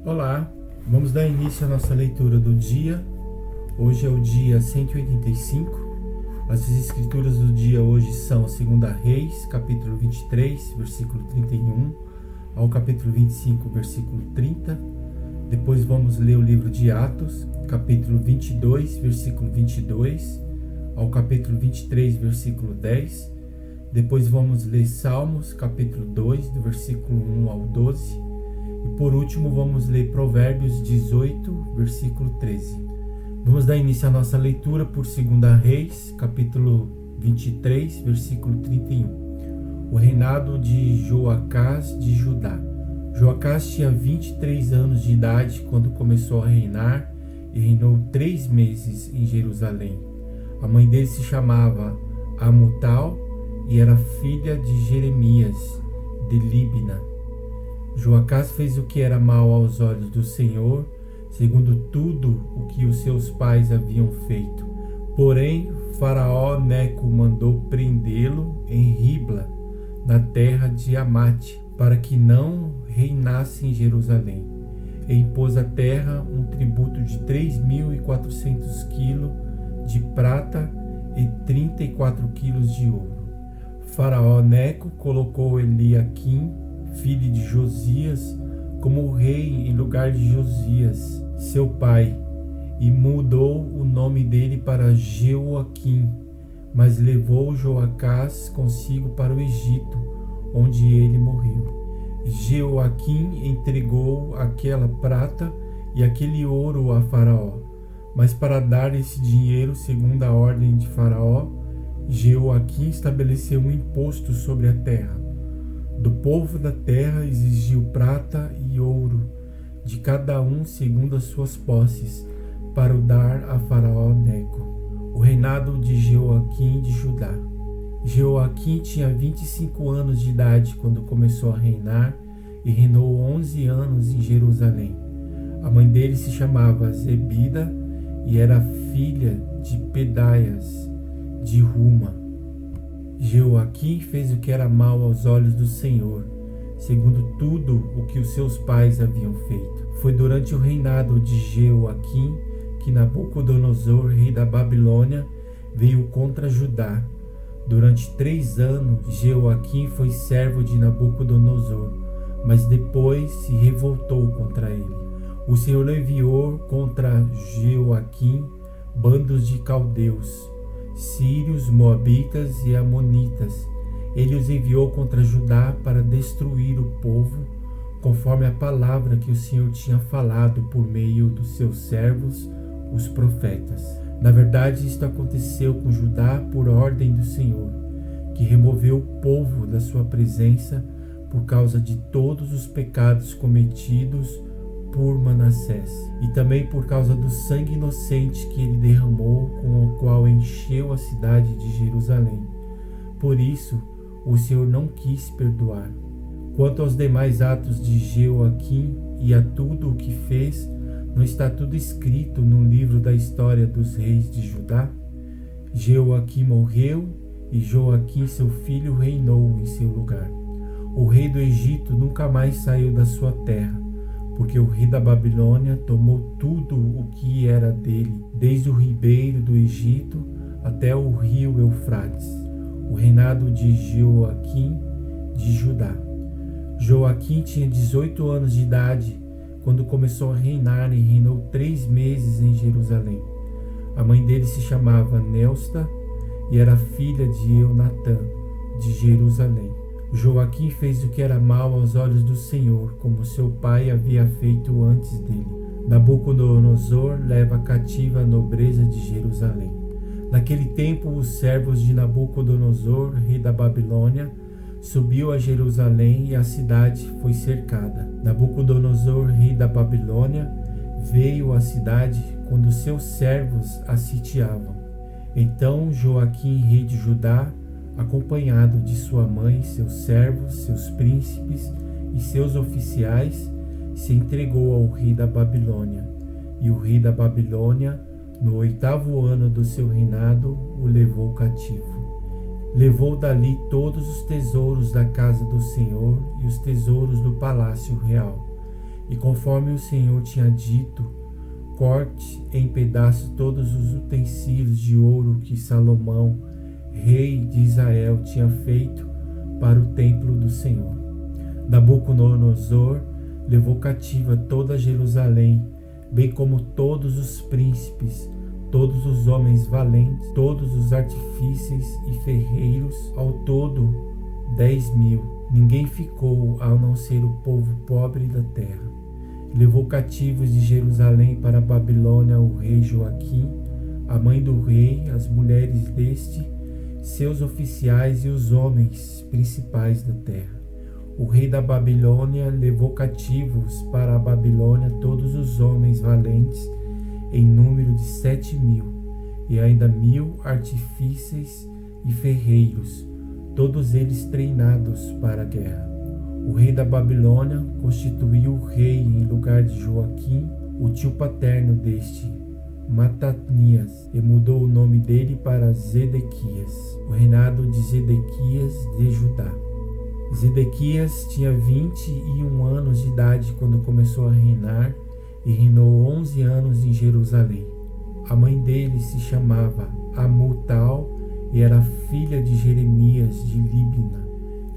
Olá, vamos dar início à nossa leitura do dia. Hoje é o dia 185. As escrituras do dia hoje são 2 Reis, capítulo 23, versículo 31, ao capítulo 25, versículo 30. Depois vamos ler o livro de Atos, capítulo 22, versículo 22, ao capítulo 23, versículo 10. Depois vamos ler Salmos, capítulo 2, do versículo 1 ao 12. E por último vamos ler Provérbios 18, versículo 13. Vamos dar início à nossa leitura por 2 Reis, capítulo 23, versículo 31. O reinado de Joacás de Judá. Joacás tinha 23 anos de idade quando começou a reinar e reinou 3 meses em Jerusalém. A mãe dele se chamava Amutal e era filha de Jeremias, de Líbna. Joacás fez o que era mal aos olhos do Senhor, segundo tudo o que os seus pais haviam feito. Porém, Faraó Neco mandou prendê-lo em Ribla, na terra de Amate, para que não reinasse em Jerusalém. E impôs à terra um tributo de 3.400 quilos de prata e 34 quilos de ouro. Faraó Neco colocou Eliaquim, filho de Josias, como rei em lugar de Josias, seu pai, e mudou o nome dele para Jeoaquim, mas levou Joacás consigo para o Egito, onde ele morreu. Jeoaquim entregou aquela prata e aquele ouro a Faraó, mas para dar esse dinheiro segundo a ordem de Faraó, Jeoaquim estabeleceu um imposto sobre a terra. Do povo da terra exigiu prata e ouro, de cada um segundo as suas posses, para o dar a Faraó Neco. O reinado de Jeoaquim de Judá. Jeoaquim tinha 25 anos de idade quando começou a reinar e reinou 11 anos em Jerusalém. A mãe dele se chamava Zebida e era filha de Pedaias, de Ruma. Jeoaquim fez o que era mal aos olhos do Senhor, segundo tudo o que os seus pais haviam feito. Foi durante o reinado de Jeoaquim que Nabucodonosor, rei da Babilônia, veio contra Judá. Durante 3 anos, Jeoaquim foi servo de Nabucodonosor, mas depois se revoltou contra ele. O Senhor enviou contra Jeoaquim bandos de caldeus, sírios, moabitas e amonitas. Ele os enviou contra Judá para destruir o povo, conforme a palavra que o Senhor tinha falado por meio dos seus servos, os profetas. Na verdade, isto aconteceu com Judá por ordem do Senhor, que removeu o povo da sua presença por causa de todos os pecados cometidos por Manassés, e também por causa do sangue inocente que ele derramou, com o qual encheu a cidade de Jerusalém. Por isso, o Senhor não quis perdoar. Quanto aos demais atos de Jeoaquim e a tudo o que fez, não está tudo escrito no livro da história dos reis de Judá? Jeoaquim morreu e Joaquim, seu filho, reinou em seu lugar. O rei do Egito nunca mais saiu da sua terra, porque o rei da Babilônia tomou tudo o que era dele, desde o ribeiro do Egito até o rio Eufrates. O reinado de Jeoaquim de Judá. Joaquim tinha 18 anos de idade quando começou a reinar e reinou 3 meses em Jerusalém. A mãe dele se chamava Neusta e era filha de Eunatã, de Jerusalém. Joaquim fez o que era mal aos olhos do Senhor, como seu pai havia feito antes dele. Nabucodonosor leva cativa a nobreza de Jerusalém. Naquele tempo, os servos de Nabucodonosor, rei da Babilônia, subiu a Jerusalém e a cidade foi cercada. Nabucodonosor, rei da Babilônia, veio à cidade quando seus servos a sitiavam. Então Joaquim, rei de Judá, acompanhado de sua mãe, seus servos, seus príncipes e seus oficiais, se entregou ao rei da Babilônia. E o rei da Babilônia, no 8º ano do seu reinado, o levou cativo. Levou dali todos os tesouros da casa do Senhor e os tesouros do palácio real. E conforme o Senhor tinha dito, corte em pedaços todos os utensílios de ouro que Salomão, rei de Israel, tinha feito para o templo do Senhor. Nabucodonosor levou cativa toda Jerusalém, bem como todos os príncipes, todos os homens valentes, todos os artífices e ferreiros, ao todo 10.000. Ninguém ficou, a não ser o povo pobre da terra. Levou cativos de Jerusalém para a Babilônia o rei Joaquim, a mãe do rei, as mulheres deste, seus oficiais e os homens principais da terra. O rei da Babilônia levou cativos para a Babilônia todos os homens valentes, em número de 7.000, e ainda 1.000 artífices e ferreiros, todos eles treinados para a guerra. O rei da Babilônia constituiu o rei em lugar de Joaquim, o tio paterno deste, Matanias, e mudou o nome dele para Zedequias, o reinado de Zedequias de Judá. Zedequias tinha 21 anos de idade quando começou a reinar e reinou 11 anos em Jerusalém. A mãe dele se chamava Amutal e era filha de Jeremias de Líbna.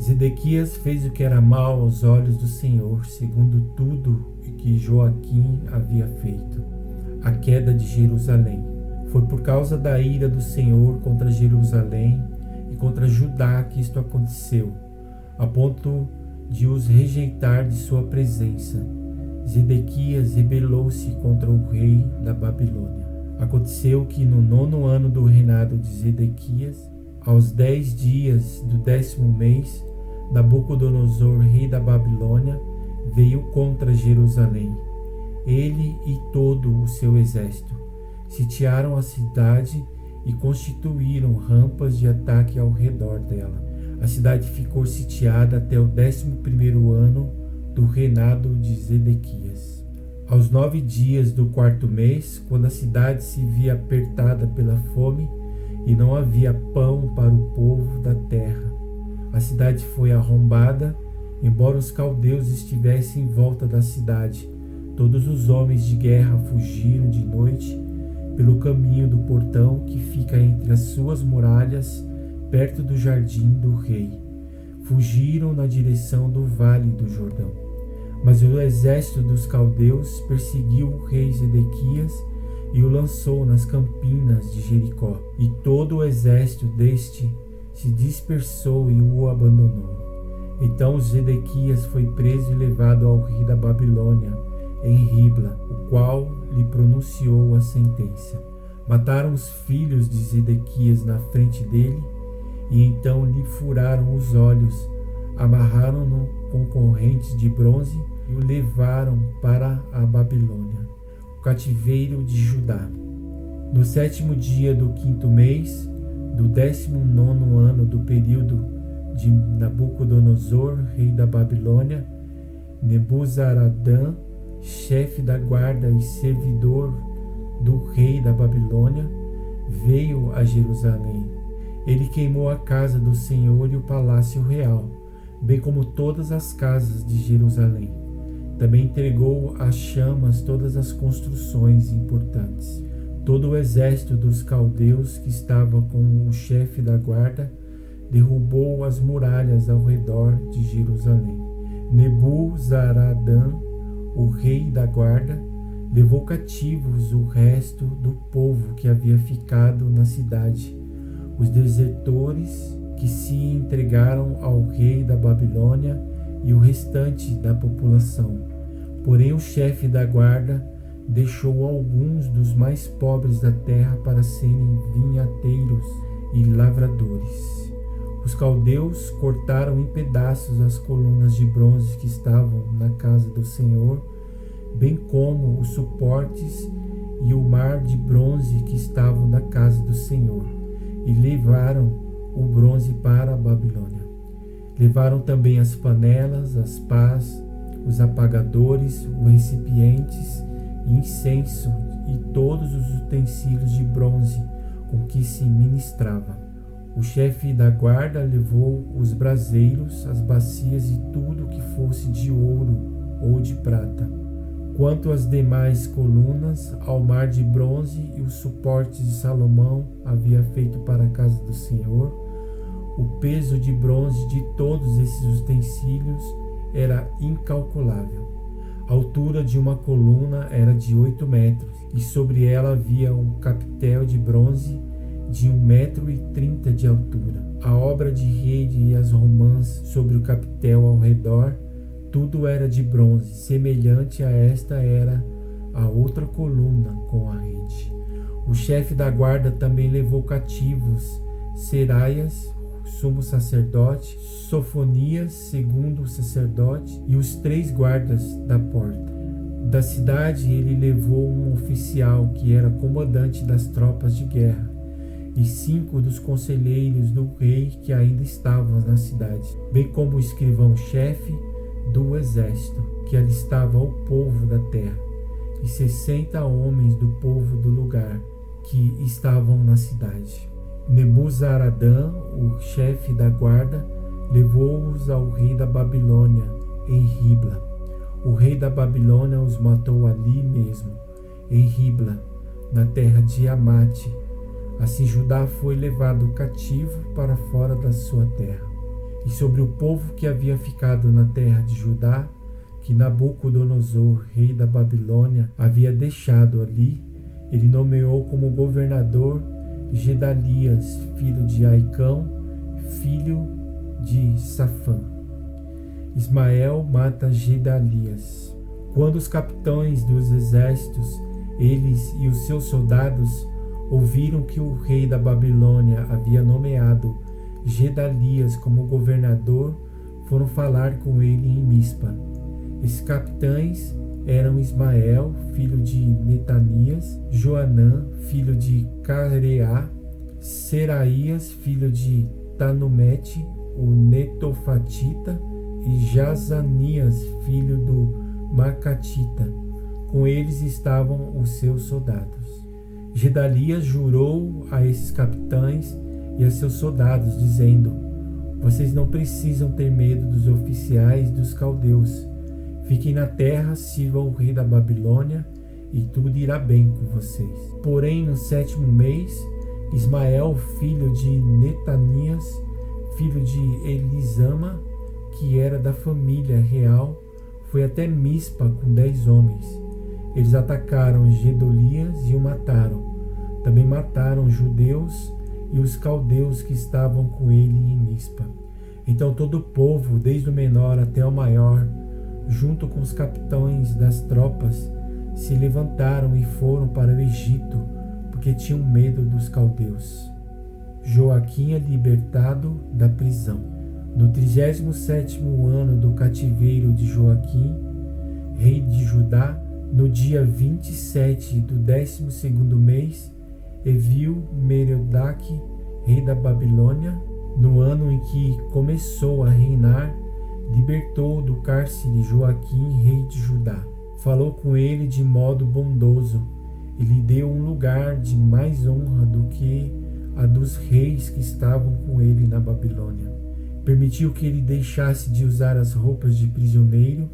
Zedequias fez o que era mal aos olhos do Senhor, segundo tudo que Joaquim havia feito. A queda de Jerusalém. Foi por causa da ira do Senhor contra Jerusalém e contra Judá que isto aconteceu, a ponto de os rejeitar de sua presença. Zedequias rebelou-se contra o rei da Babilônia. Aconteceu que no 9º ano do reinado de Zedequias, aos 10 dias do 10º mês, Nabucodonosor, rei da Babilônia, veio contra Jerusalém. Ele e todo o seu exército sitiaram a cidade e constituíram rampas de ataque ao redor dela. A cidade ficou sitiada até o 11º ano do reinado de Zedequias. Aos 9 dias do 4º mês, quando a cidade se via apertada pela fome e não havia pão para o povo da terra, a cidade foi arrombada, embora os caldeus estivessem em volta da cidade. Todos os homens de guerra fugiram de noite pelo caminho do portão que fica entre as suas muralhas, perto do jardim do rei. Fugiram na direção do vale do Jordão. Mas o exército dos caldeus perseguiu o rei Zedequias e o lançou nas campinas de Jericó. E todo o exército deste se dispersou e o abandonou. Então Zedequias foi preso e levado ao rei da Babilônia, em Ribla, o qual lhe pronunciou a sentença. Mataram os filhos de Zedequias na frente dele, e então lhe furaram os olhos, amarraram-no com correntes de bronze e o levaram para a Babilônia, o cativeiro de Judá. No 7º dia do 5º mês, do 19º ano do período de Nabucodonosor, rei da Babilônia, Nebuzaradã, chefe da guarda e servidor do rei da Babilônia, veio a Jerusalém. Ele queimou a casa do Senhor e o palácio real, bem como todas as casas de Jerusalém. Também entregou às chamas todas as construções importantes. Todo o exército dos caldeus que estava com o chefe da guarda derrubou as muralhas ao redor de Jerusalém. Nebuzaradã, o rei da guarda, levou cativos o resto do povo que havia ficado na cidade, os desertores que se entregaram ao rei da Babilônia e o restante da população. Porém, o chefe da guarda deixou alguns dos mais pobres da terra para serem vinhateiros e lavradores. Os caldeus cortaram em pedaços as colunas de bronze que estavam na casa do Senhor, bem como os suportes e o mar de bronze que estavam na casa do Senhor, e levaram o bronze para a Babilônia. Levaram também as panelas, as pás, os apagadores, os recipientes, incenso e todos os utensílios de bronze com que se ministrava. O chefe da guarda levou os braseiros, as bacias e tudo que fosse de ouro ou de prata. Quanto às demais colunas, ao mar de bronze e os suportes de Salomão havia feito para a casa do Senhor, o peso de bronze de todos esses utensílios era incalculável. A altura de uma coluna era de 8 metros, e sobre ela havia um capitel de bronze de 1,30 m de altura. A obra de rede e as romãs sobre o capitel ao redor, tudo era de bronze. Semelhante a esta era a outra coluna com a rede. O chefe da guarda também levou cativos Seraias, sumo sacerdote, Sofonias, segundo sacerdote, e os 3 guardas da porta. Da cidade ele levou um oficial que era comandante das tropas de guerra, e 5 dos conselheiros do rei que ainda estavam na cidade, bem como o escrivão-chefe do exército, que alistava o povo da terra, e 60 homens do povo do lugar que estavam na cidade. Nebuzaradã, o chefe da guarda, levou-os ao rei da Babilônia em Ribla. O rei da Babilônia os matou ali mesmo, em Ribla, na terra de Amate. Assim Judá foi levado cativo para fora da sua terra. E sobre o povo que havia ficado na terra de Judá, que Nabucodonosor, rei da Babilônia, havia deixado ali, ele nomeou como governador Gedalias, filho de Aicão, filho de Safã. Ismael mata Gedalias. Quando os capitães dos exércitos, eles e os seus soldados, ouviram que o rei da Babilônia havia nomeado Gedalias como governador, foram falar com ele em Mispa. Esses capitães eram Ismael, filho de Netanias, Joanã, filho de Careá, Seraías, filho de Tanumete, o Netofatita, e Jazanias, filho do Macatita. Com eles estavam os seus soldados. Gedalias jurou a esses capitães e a seus soldados, dizendo: vocês não precisam ter medo dos oficiais dos caldeus. Fiquem na terra, sirvam o rei da Babilônia, e tudo irá bem com vocês. Porém, no 7º mês, Ismael, filho de Netanias, filho de Elisama, que era da família real, foi até Mispa com 10 homens. Eles atacaram Gedalias e o mataram. Também mataram os judeus e os caldeus que estavam com ele em Mispa. Então todo o povo, desde o menor até o maior, junto com os capitães das tropas, se levantaram e foram para o Egito, porque tinham medo dos caldeus. Joaquim é libertado da prisão. No 37º ano do cativeiro de Joaquim, rei de Judá, no dia 27 do 12º mês, Evil-Merodach, rei da Babilônia, no ano em que começou a reinar, libertou do cárcere Joaquim, rei de Judá. Falou com ele de modo bondoso e lhe deu um lugar de mais honra do que a dos reis que estavam com ele na Babilônia. Permitiu que ele deixasse de usar as roupas de prisioneiro,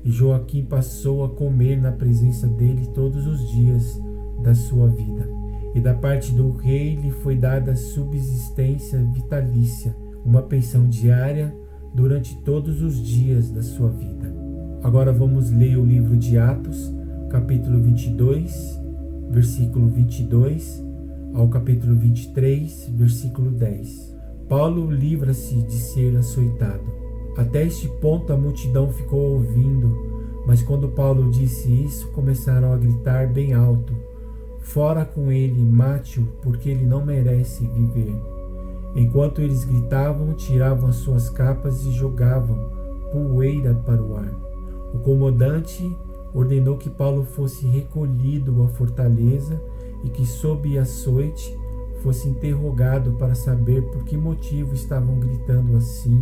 e Joaquim passou a comer na presença dele todos os dias da sua vida. E da parte do rei lhe foi dada subsistência vitalícia, uma pensão diária durante todos os dias da sua vida. Agora vamos ler o livro de Atos, capítulo 22, versículo 22, ao capítulo 23, versículo 10. Paulo livra-se de ser açoitado. Até este ponto a multidão ficou ouvindo, mas quando Paulo disse isso, começaram a gritar bem alto: fora com ele, mate-o, porque ele não merece viver. Enquanto eles gritavam, tiravam as suas capas e jogavam poeira para o ar. O comandante ordenou que Paulo fosse recolhido à fortaleza e que, sob açoite, fosse interrogado para saber por que motivo estavam gritando assim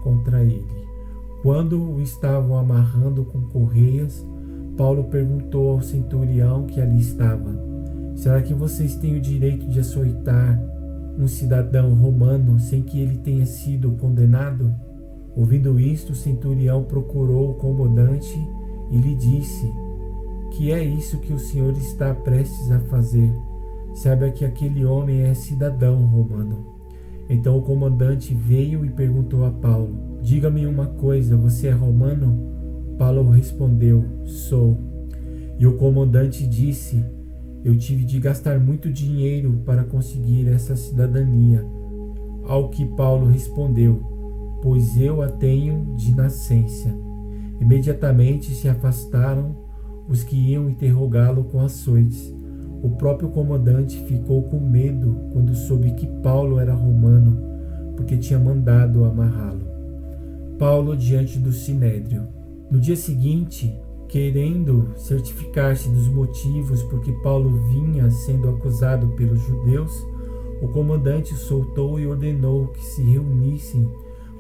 contra ele. Quando o estavam amarrando com correias, Paulo perguntou ao centurião que ali estava: será que vocês têm o direito de açoitar um cidadão romano sem que ele tenha sido condenado? Ouvindo isto, o centurião procurou o comandante e lhe disse: que é isso que o Senhor está prestes a fazer? Saiba que aquele homem é cidadão romano. Então o comandante veio e perguntou a Paulo: diga-me uma coisa, você é romano? Paulo respondeu: sou. E o comandante disse: eu tive de gastar muito dinheiro para conseguir essa cidadania. Ao que Paulo respondeu: pois eu a tenho de nascença. Imediatamente se afastaram os que iam interrogá-lo com açoites. O próprio comandante ficou com medo quando soube que Paulo era romano, porque tinha mandado amarrá-lo. Paulo diante do Sinédrio. No dia seguinte, querendo certificar-se dos motivos por que Paulo vinha sendo acusado pelos judeus, o comandante soltou e ordenou que se reunissem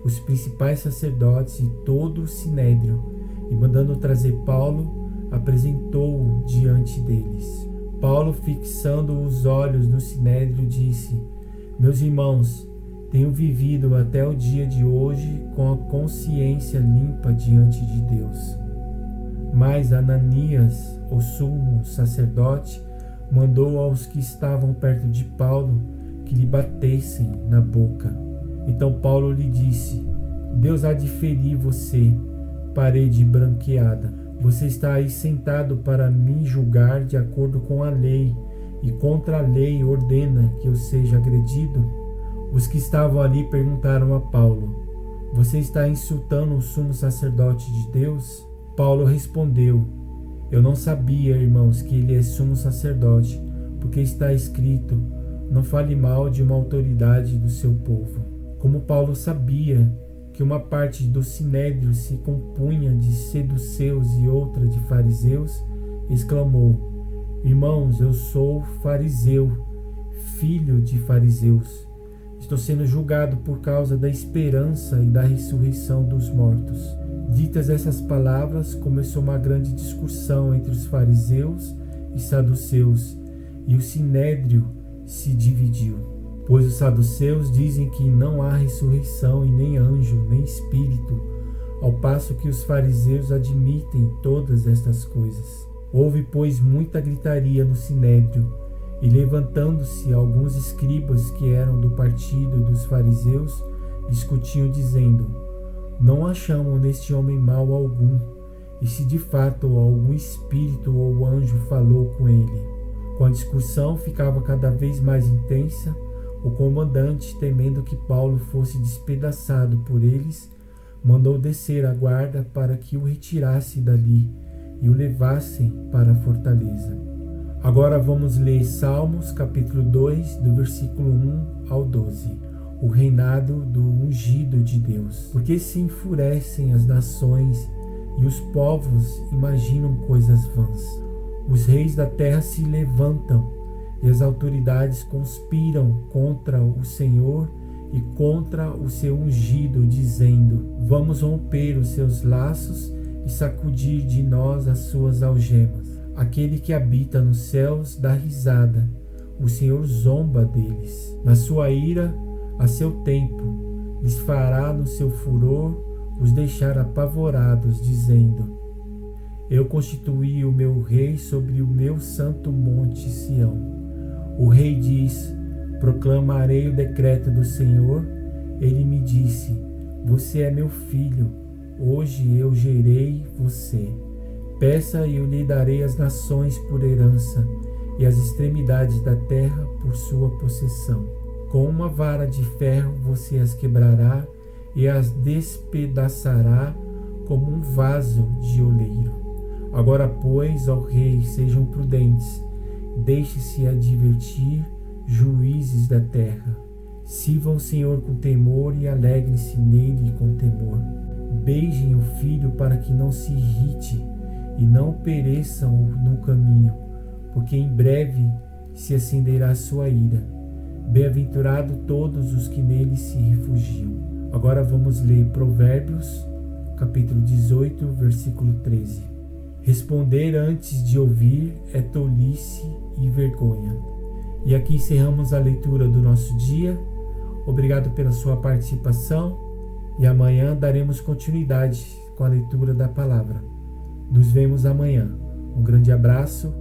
os principais sacerdotes e todo o Sinédrio, e mandando trazer Paulo, apresentou-o diante deles. Paulo, fixando os olhos no Sinédrio, disse: meus irmãos, tenho vivido até o dia de hoje com a consciência limpa diante de Deus. Mas Ananias, o sumo sacerdote, mandou aos que estavam perto de Paulo que lhe batessem na boca. Então Paulo lhe disse: Deus há de ferir você, parede branqueada. Você está aí sentado para me julgar de acordo com a lei, e contra a lei ordena que eu seja agredido? Os que estavam ali perguntaram a Paulo: você está insultando o sumo sacerdote de Deus? Paulo respondeu: eu não sabia, irmãos, que ele é sumo sacerdote, porque está escrito: não fale mal de uma autoridade do seu povo. Como Paulo sabia que uma parte do Sinédrio se compunha de saduceus e outra de fariseus, exclamou: irmãos, eu sou fariseu, filho de fariseus. Estou sendo julgado por causa da esperança e da ressurreição dos mortos. Ditas essas palavras, começou uma grande discussão entre os fariseus e saduceus, e o Sinédrio se dividiu. Pois os saduceus dizem que não há ressurreição e nem anjo, nem espírito, ao passo que os fariseus admitem todas estas coisas. Houve, pois, muita gritaria no Sinédrio, e levantando-se alguns escribas que eram do partido dos fariseus, discutiam dizendo: não achamos neste homem mal algum, e se de fato algum espírito ou anjo falou com ele. Com a discussão ficava cada vez mais intensa, o comandante, temendo que Paulo fosse despedaçado por eles, mandou descer a guarda para que o retirasse dali e o levassem para a fortaleza. Agora vamos ler Salmos capítulo 2, do versículo 1 ao 12. O reinado do ungido de Deus. Porque se enfurecem as nações e os povos imaginam coisas vãs. Os reis da terra se levantam e as autoridades conspiram contra o Senhor e contra o seu ungido, dizendo: vamos romper os seus laços e sacudir de nós as suas algemas. Aquele que habita nos céus dá risada, o Senhor zomba deles. Na sua ira, a seu tempo, lhes fará no seu furor os deixar apavorados, dizendo: eu constituí o meu rei sobre o meu santo monte Sião. O rei diz: proclamarei o decreto do Senhor. Ele me disse: você é meu filho, hoje eu gerei você. Peça e eu lhe darei as nações por herança, e as extremidades da terra por sua possessão. Com uma vara de ferro você as quebrará e as despedaçará como um vaso de oleiro. Agora, pois, ó rei, sejam prudentes, deixe-se advertir, juízes da terra. Sirvam o Senhor com temor e alegrem-se nele com temor. Beijem o filho para que não se irrite e não pereçam no caminho, porque em breve se acenderá sua ira. Bem-aventurado todos os que nele se refugiam. Agora vamos ler Provérbios, capítulo 18, versículo 13. Responder antes de ouvir é tolice e vergonha. E aqui encerramos a leitura do nosso dia. Obrigado pela sua participação e amanhã daremos continuidade com a leitura da palavra. Nos vemos amanhã. Um grande abraço